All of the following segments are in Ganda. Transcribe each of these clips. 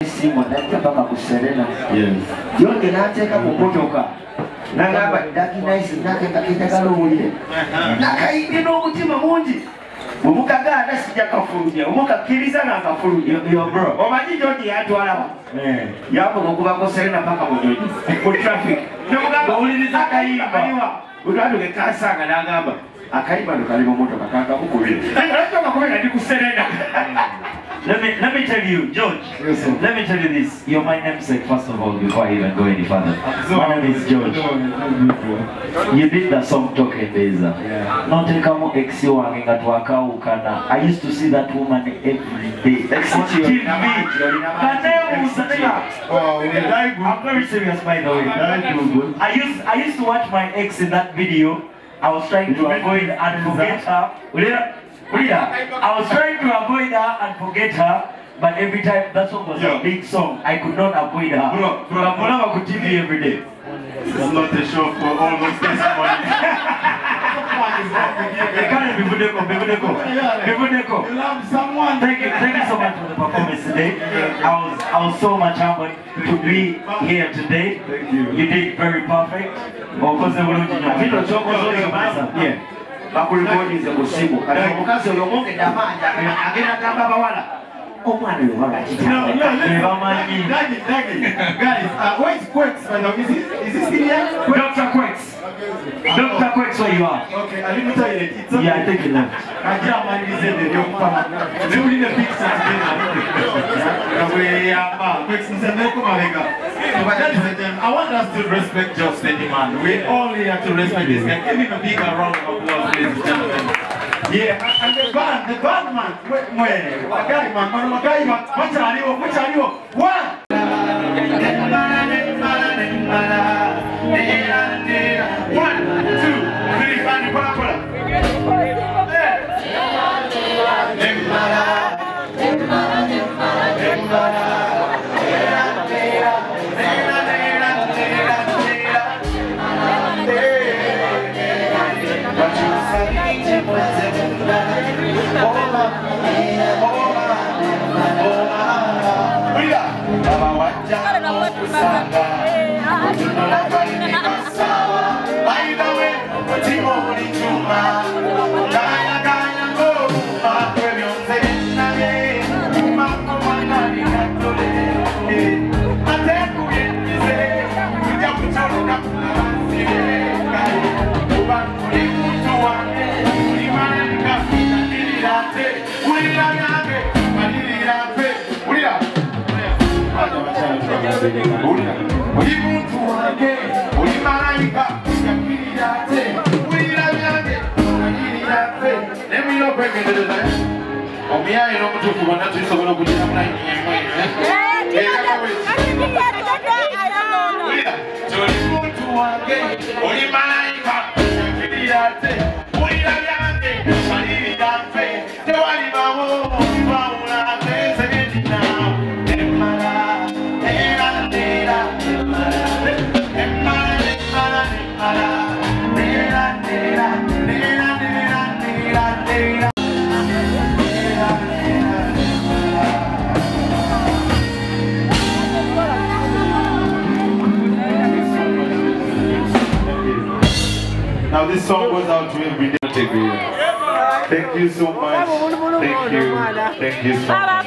simu ndajja paka ku Serena. Yonge n'ateeka mu mmotoka. N'agamba daki nice nakakitagala owulire. Nakayidde n'omutima mungi. Omukagaana sijja kafulumya. Omukakkiriza n'akafulumya. Bro. Omanyi George yatwalawa. Yakola okubako Serena paka mu George. Mu traffic. N'omugamba owuliriza akayimba. Utwaduke kasanga n'agamba. Akayimba ndo kali mu mmotoka kakamukubira. Kakakubira ndi ku Serena. Let me tell you, George. Yes, sir. Let me tell you this. You're my namesake, first of all, before I even go any further. My name is George. You did the song Talk Bogezza. Not a kamo exio ukana. I used to see that woman every day. I'm very serious, by the way. I used to watch my ex in that video. I was trying to avoid and forget her. I was trying to avoid her and forget her, but every time that song was a big song, I could not avoid her. Bro, I'm on TV every day. This is not a show for almost this morning. Thank you so much for the performance today. I was so much humbled to be here today. Thank you. You did very perfect. Yeah. Bakulibodize kusimu kati omukazi oyo mwongedde amaanyi agenda gamba bawala omwana oyo wagakitanga guys, where is Quex? Is he still here? Dr. Quex. Dr. Quex, where you are? Okay, I didn't tell you. It's okay. Yeah, I think you left. I can't manage the they will need a big sense. I want us to respect Geosteady, man. We all have to respect this guy. Give him a big round of applause, ladies and gentlemen. Yeah, and the band man. Wait, what? One, two, three, find the popular. Now this song goes out to every day. Thank you so much. Thank you so much.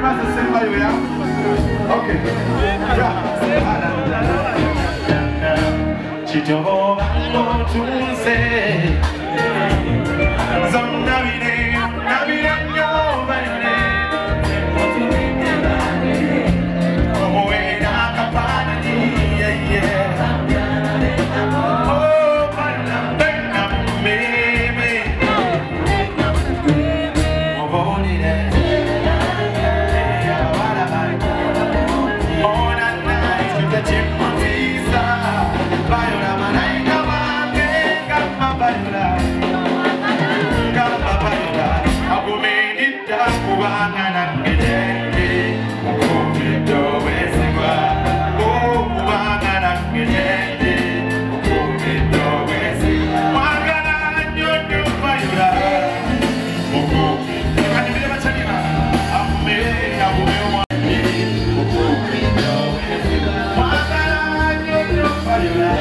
must assemble you, yeah? Okay. Chicho Tunse Zondavide, Navidanyo, Vane, Omoena Kapani, yeah. Oh, Panapena, baby. Mobonide, all that night with the chip on visa. Viola Manaika, Gamma Viola, Gamma Viola, Abu made it down, Kubana, and Gede, Kubido, Wesiwa, Oh, Kubana, and Gede, Kubido, Wesiwa, Magana, and you do Viola, Kubido, and you never tell you, Abu made Abu Kubido, Magana, and you do Viola.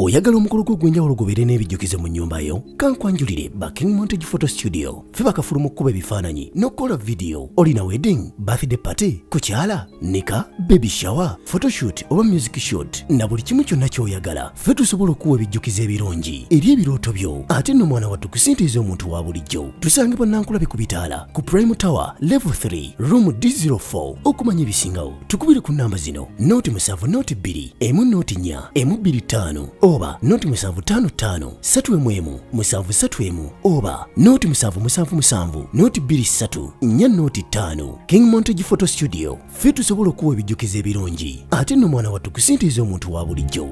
Oyagala omukolo gw'enjawulo gubeere n'ebijjukizo mu nnyumba yo kankwanjulire Backing Montage Photo Studio fe bakafulu mu kkuba ebifaananyi n'okukola video olina wedding birthday party kukyala nika baby shower photoshoot oba music shoot na buli kimu kyonna ky'oyagala fe tusobola okuwa ebijjukizo ebirungi eri ebirooto byo ate nno mwana wattu kusintiiza omuntu wa bulijjo tusange bannankulabe ku bitaala ku Primah Tower level 3 room D04 okumanya ebisingawo tukubire ku nnamba zino noti 7 noti 2 emu noti 4 emu 25 oba noti 755 3 731 oba noti 777 noti 23 4 noti 5 King Montage Photo Studio fe tusobola okuwa ebijjukizo ebirungi ate nno mwana wattu kusintiiza omuntu wa bulijjo